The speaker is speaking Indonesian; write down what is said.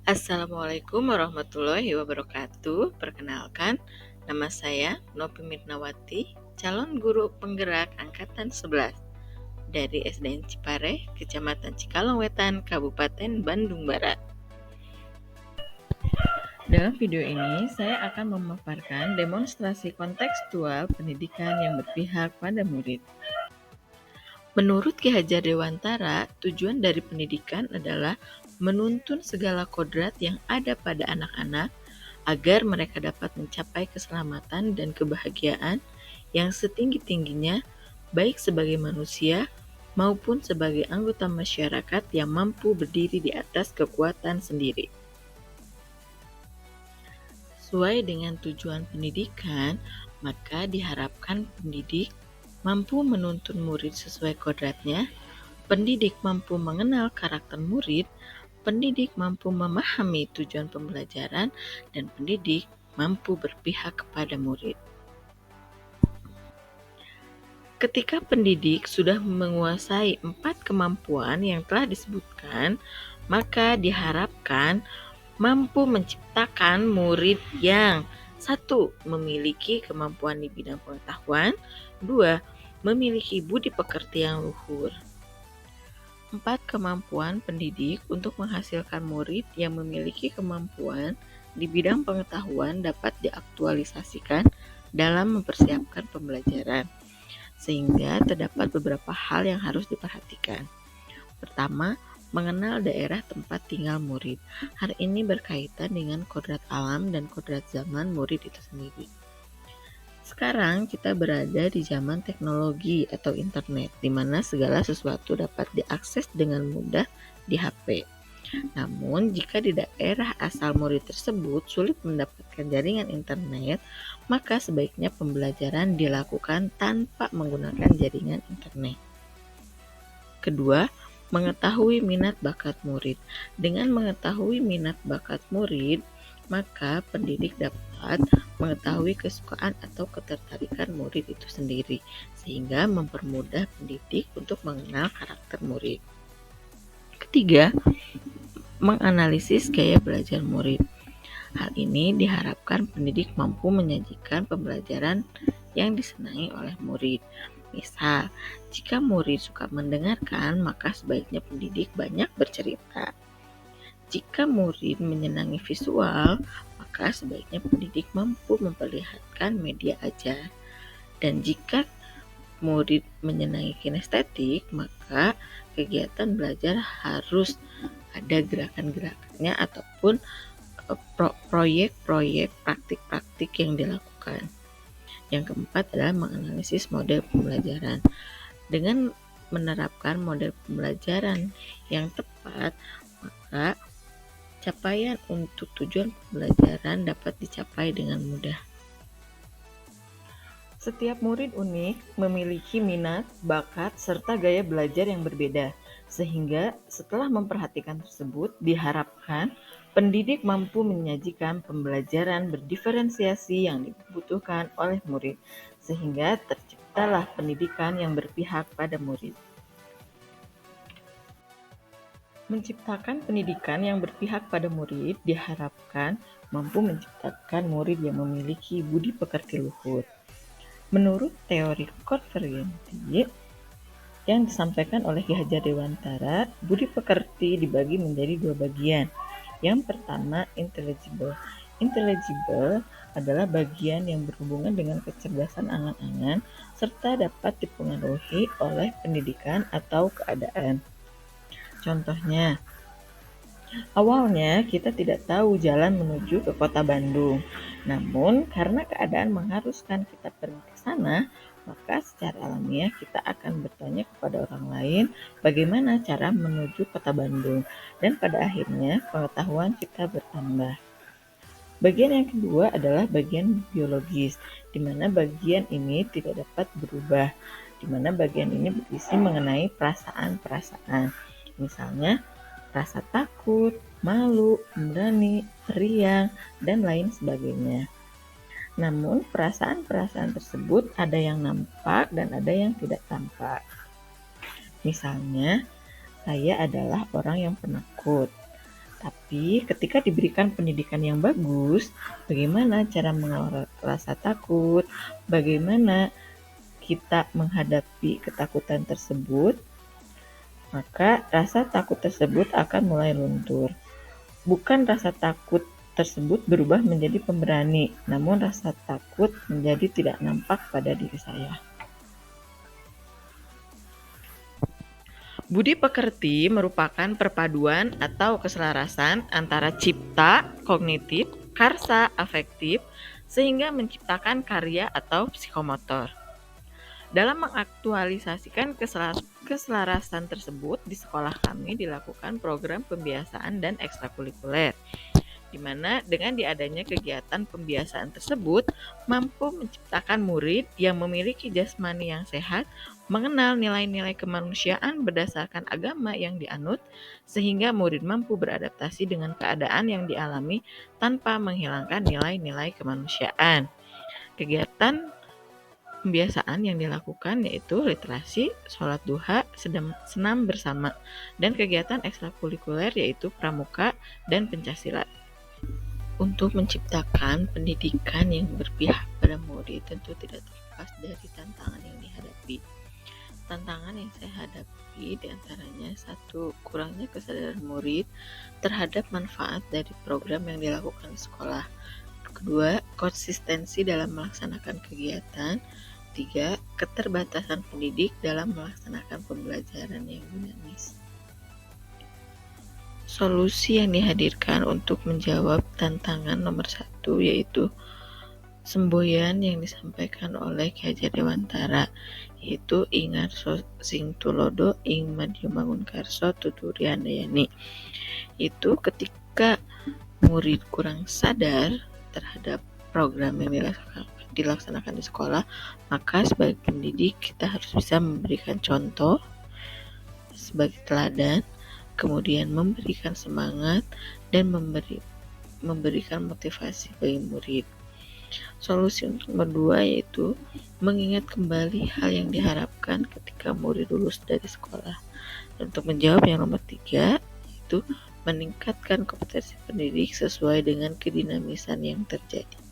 Assalamualaikum warahmatullahi wabarakatuh. Perkenalkan, nama saya Nopi Mirnawati, calon guru penggerak angkatan 11 dari SDN Cipare, Kecamatan Cikalongwetan, Kabupaten Bandung Barat. Dalam video ini, saya akan memaparkan demonstrasi kontekstual pendidikan yang berpihak pada murid. Menurut Ki Hajar Dewantara, tujuan dari pendidikan adalah menuntun segala kodrat yang ada pada anak-anak agar mereka dapat mencapai keselamatan dan kebahagiaan yang setinggi-tingginya, baik sebagai manusia maupun sebagai anggota masyarakat yang mampu berdiri di atas kekuatan sendiri. Sesuai dengan tujuan pendidikan, maka diharapkan pendidik mampu menuntun murid sesuai kodratnya, pendidik mampu mengenal karakter murid, pendidik mampu memahami tujuan pembelajaran, dan pendidik mampu berpihak kepada murid. Ketika pendidik sudah menguasai 4 kemampuan yang telah disebutkan, maka diharapkan mampu menciptakan murid yang 1. Memiliki kemampuan di bidang pengetahuan, 2. Memiliki budi pekerti yang luhur. 4 kemampuan pendidik untuk menghasilkan murid yang memiliki kemampuan di bidang pengetahuan dapat diaktualisasikan dalam mempersiapkan pembelajaran, sehingga terdapat beberapa hal yang harus diperhatikan. Pertama, mengenal daerah tempat tinggal murid. Hal ini berkaitan dengan kodrat alam dan kodrat zaman murid itu sendiri. Sekarang kita berada di zaman teknologi atau internet, di mana segala sesuatu dapat diakses dengan mudah di HP. Namun, jika di daerah asal murid tersebut sulit mendapatkan jaringan internet, maka sebaiknya pembelajaran dilakukan tanpa menggunakan jaringan internet. Kedua, mengetahui minat bakat murid. Dengan mengetahui minat bakat murid, maka pendidik dapat mengetahui kesukaan atau ketertarikan murid itu sendiri, sehingga mempermudah pendidik untuk mengenal karakter murid. Ketiga, menganalisis gaya belajar murid. Hal ini diharapkan pendidik mampu menyajikan pembelajaran yang disenangi oleh murid. Misal, jika murid suka mendengarkan, maka sebaiknya pendidik banyak bercerita. Jika murid menyenangi visual, maka sebaiknya pendidik mampu memperlihatkan media ajar. Dan jika murid menyenangi kinestetik, maka kegiatan belajar harus ada gerakan-gerakannya ataupun proyek-proyek praktik-praktik yang dilakukan. Yang keempat adalah menganalisis model pembelajaran. Dengan menerapkan model pembelajaran yang tepat, maka capaian untuk tujuan pembelajaran dapat dicapai dengan mudah. Setiap murid unik memiliki minat, bakat, serta gaya belajar yang berbeda, sehingga setelah memperhatikan tersebut, diharapkan pendidik mampu menyajikan pembelajaran berdiferensiasi yang dibutuhkan oleh murid, sehingga terciptalah pendidikan yang berpihak pada murid. Menciptakan pendidikan yang berpihak pada murid diharapkan mampu menciptakan murid yang memiliki budi pekerti luhur. Menurut teori konvergensi yang disampaikan oleh Ki Hajar Dewantara, budi pekerti dibagi menjadi 2 bagian. Yang pertama, intelligible. Intelligible adalah bagian yang berhubungan dengan kecerdasan angan-angan serta dapat dipengaruhi oleh pendidikan atau keadaan. Contohnya, awalnya kita tidak tahu jalan menuju ke kota Bandung. Namun, karena keadaan mengharuskan kita pergi ke sana, maka secara alamiah kita akan bertanya kepada orang lain bagaimana cara menuju kota Bandung. Dan pada akhirnya, pengetahuan kita bertambah. Bagian yang kedua adalah bagian biologis, di mana bagian ini tidak dapat berubah, di mana bagian ini berisi mengenai perasaan-perasaan. Misalnya, rasa takut, malu, pemberani, riang, dan lain sebagainya. Namun, perasaan-perasaan tersebut ada yang nampak dan ada yang tidak tampak. Misalnya, saya adalah orang yang penakut. Tapi ketika diberikan pendidikan yang bagus, bagaimana cara mengelola rasa takut, bagaimana kita menghadapi ketakutan tersebut, maka rasa takut tersebut akan mulai luntur. Bukan rasa takut tersebut berubah menjadi pemberani, namun rasa takut menjadi tidak nampak pada diri saya. Budi pekerti merupakan perpaduan atau keselarasan antara cipta, kognitif, karsa, afektif, sehingga menciptakan karya atau psikomotor. Dalam mengaktualisasikan keselarasan tersebut, di sekolah kami dilakukan program pembiasaan dan ekstrakurikuler, di mana dengan diadanya kegiatan pembiasaan tersebut mampu menciptakan murid yang memiliki jasmani yang sehat, mengenal nilai-nilai kemanusiaan berdasarkan agama yang dianut, sehingga murid mampu beradaptasi dengan keadaan yang dialami tanpa menghilangkan nilai-nilai kemanusiaan. Kegiatan pembiasaan yang dilakukan yaitu literasi, sholat duha, senam bersama, dan kegiatan ekstrakurikuler yaitu pramuka dan pencaksilat. Untuk menciptakan pendidikan yang berpihak pada murid tentu tidak terlepas dari tantangan yang dihadapi. Tantangan yang saya hadapi diantaranya satu, kurangnya kesadaran murid terhadap manfaat dari program yang dilakukan di sekolah. Kedua, konsistensi dalam melaksanakan kegiatan. Tiga, keterbatasan pendidik dalam melaksanakan pembelajaran yang dinamis. Solusi yang dihadirkan untuk menjawab tantangan nomor 1 yaitu semboyan yang disampaikan oleh Ki Hajar Dewantara, yaitu Ingarso sing tulodo ing madya mangunkarso tuturi handayani. Itu ketika murid kurang sadar terhadap program yang dilaksanakan di sekolah, maka sebagai pendidik kita harus bisa memberikan contoh sebagai teladan, kemudian memberikan semangat dan memberikan motivasi bagi murid. Solusi untuk nomor 2 yaitu mengingat kembali hal yang diharapkan ketika murid lulus dari sekolah. Dan untuk menjawab yang nomor 3 yaitu meningkatkan kompetensi pendidik sesuai dengan kedinamisan yang terjadi.